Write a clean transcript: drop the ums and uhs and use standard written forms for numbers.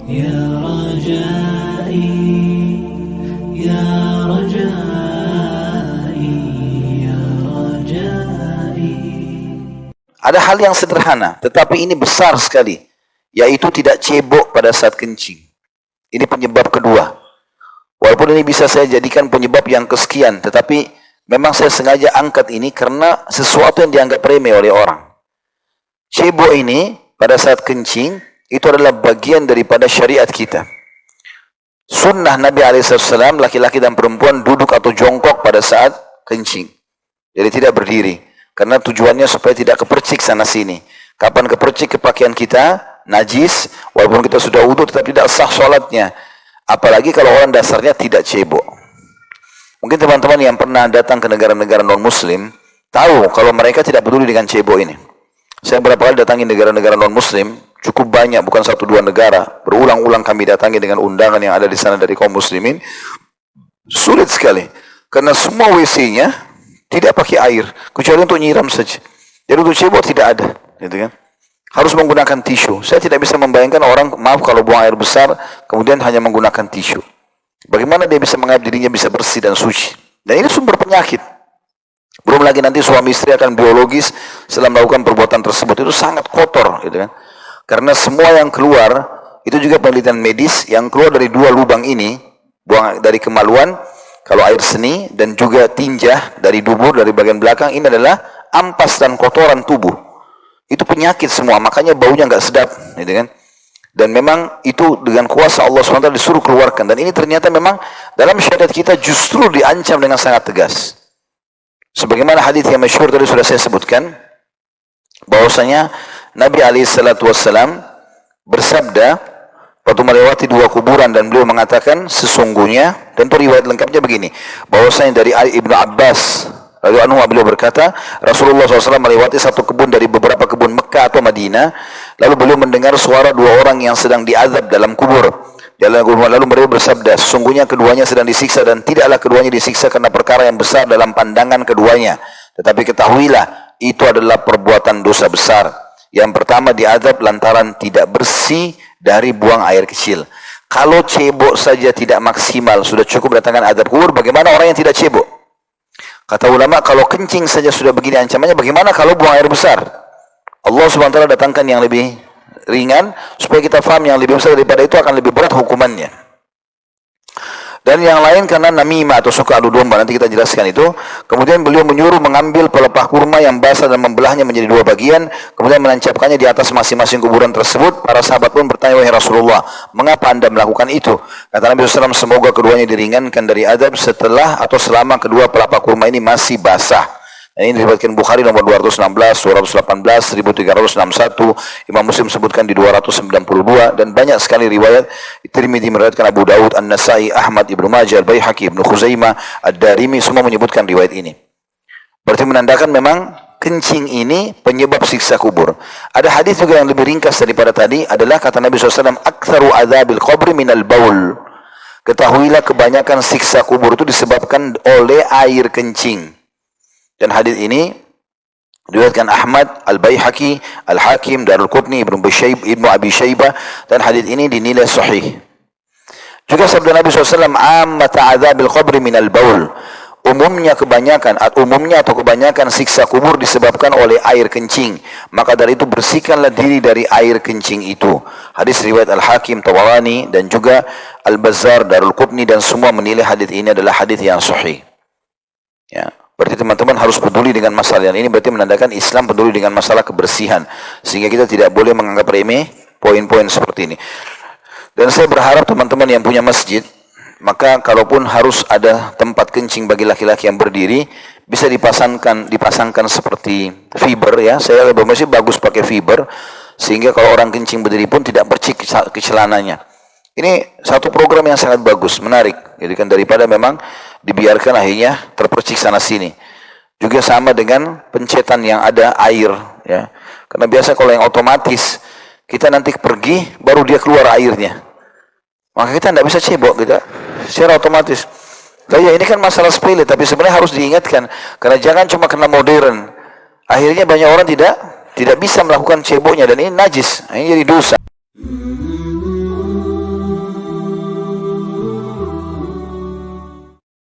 يا رجائي يا رجائي يا رجائي. Ada hal yang sederhana, tetapi ini besar sekali, yaitu tidak cebok pada saat kencing. Ini penyebab kedua. Walaupun ini bisa saya jadikan penyebab yang kesekian, tetapi memang saya sengaja angkat ini karena sesuatu yang dianggap remeh oleh orang. Cebok ini pada saat kencing, itu adalah bagian daripada syariat kita. Sunnah Nabi SAW, laki-laki dan perempuan duduk atau jongkok pada saat kencing. Jadi tidak berdiri. Karena tujuannya supaya tidak kepercik sana sini. Kapan kepercik ke pakaian kita, najis, walaupun kita sudah wudu tetap tidak sah sholatnya. Apalagi kalau orang dasarnya tidak cebok. Mungkin teman-teman yang pernah datang ke negara-negara non-muslim, tahu kalau mereka tidak peduli dengan cebok ini. Saya berapa kali datangi negara-negara non-muslim, cukup banyak, bukan 1-2 negara. Berulang-ulang kami datangi dengan undangan yang ada di sana dari kaum muslimin. Sulit sekali. Karena semua WC-nya tidak pakai air, kecuali untuk nyiram saja. Jadi untuk cebok tidak ada. Gitu kan? Harus menggunakan tisu. Saya tidak bisa membayangkan orang, maaf kalau buang air besar, kemudian hanya menggunakan tisu. Bagaimana dia bisa menganggap dirinya bisa bersih dan suci? Dan ini sumber penyakit. Belum lagi nanti suami istri akan biologis setelah melakukan perbuatan tersebut. Itu sangat kotor. Gitu kan? Karena semua yang keluar, itu juga penelitian medis, yang keluar dari 2 lubang ini, buang dari kemaluan, kalau air seni, dan juga tinja dari dubur, dari bagian belakang, ini adalah ampas dan kotoran tubuh. Itu penyakit semua, makanya baunya nggak sedap. Gitu kan? Dan memang itu dengan kuasa Allah SWT disuruh keluarkan. Dan ini ternyata memang dalam syariat kita justru diancam dengan sangat tegas. Sebagaimana hadis yang masyhur tadi sudah saya sebutkan, bahwasanya Nabi SAW bersabda waktu melewati 2 kuburan, dan beliau mengatakan sesungguhnya, tentu riwayat lengkapnya begini, bahwasanya dari Ibnu Abbas radhiyallahu anhu, beliau berkata Rasulullah SAW melewati 1 kebun dari beberapa kebun Mekah atau Madinah, lalu beliau mendengar suara 2 orang yang sedang diazab dalam kubur. Lalu beliau bersabda, sesungguhnya keduanya sedang disiksa, dan tidaklah keduanya disiksa karena perkara yang besar dalam pandangan keduanya, tetapi ketahuilah itu adalah perbuatan dosa besar. Yang pertama diazab lantaran tidak bersih dari buang air kecil. Kalau cebok saja tidak maksimal, sudah cukup datangkan azab kubur, bagaimana orang yang tidak cebok? Kata ulama, kalau kencing saja sudah begini ancamannya, bagaimana kalau buang air besar? Allah SWT datangkan yang lebih ringan, supaya kita faham yang lebih besar daripada itu akan lebih berat hukumannya. Dan yang lain karena namimah atau suka adu domba, nanti kita jelaskan itu. Kemudian beliau menyuruh mengambil pelepah kurma yang basah dan membelahnya menjadi 2 bagian, kemudian menancapkannya di atas masing-masing kuburan tersebut. Para sahabat pun bertanya, wahai Rasulullah, mengapa Anda melakukan itu? Kata Nabi SAW, semoga keduanya diringankan dari azab setelah atau selama kedua pelepah kurma ini masih basah. Dan ini diriwayatkan Bukhari nomor 216, 218, 1361, Imam Muslim sebutkan di 292, dan banyak sekali riwayat. Tirmidzi meriwayatkan, Abu Daud, An-Nasai, Ahmad, Ibnu Majah, Al-Baihaqi, Ibnu Khuzaimah, Ad-Darimi, semua menyebutkan riwayat ini. Berarti menandakan memang kencing ini penyebab siksa kubur. Ada hadis juga yang lebih ringkas daripada tadi, adalah kata Nabi SAW, aktsaru adzabil qabri minal baul. Ketahuilah kebanyakan siksa kubur itu disebabkan oleh air kencing. Dan hadis ini diriwayatkan Ahmad, Al-Baihaqi, Al-Hakim, Darul-Qutni, Ibnu Abi Syaibah, dan hadis ini dinilai sahih. Juga sabda Nabi SAW, ammata adzabil qabri minal baul. Umumnya atau kebanyakan siksa kubur disebabkan oleh air kencing. Maka dari itu bersihkanlah diri dari air kencing itu. Hadis riwayat Al-Hakim, Tabarani, dan juga Al-Bazzar, Darul-Qutni, dan semua menilai hadis ini adalah hadis yang sahih. Ya. Berarti teman-teman harus peduli dengan masalah ini. Berarti menandakan Islam peduli dengan masalah kebersihan, sehingga kita tidak boleh menganggap remeh poin-poin seperti ini. Dan saya berharap teman-teman yang punya masjid, maka kalaupun harus ada tempat kencing bagi laki-laki yang berdiri, bisa dipasangkan seperti fiber, ya. Saya lebih masih bagus pakai fiber, sehingga kalau orang kencing berdiri pun tidak percik ke celananya. Ini satu program yang sangat bagus, menarik. Jadi kan daripada memang dibiarkan akhirnya terpercik sana sini. Juga sama dengan pencetan yang ada air, ya. Karena biasa kalau yang otomatis, kita nanti pergi baru dia keluar airnya. Maka kita tidak bisa cebok, kita secara otomatis. Nah, ya ini kan masalah sepele, tapi sebenarnya harus diingatkan. Karena jangan cuma karena modern. Akhirnya banyak orang tidak bisa melakukan ceboknya, dan ini najis, ini jadi dosa.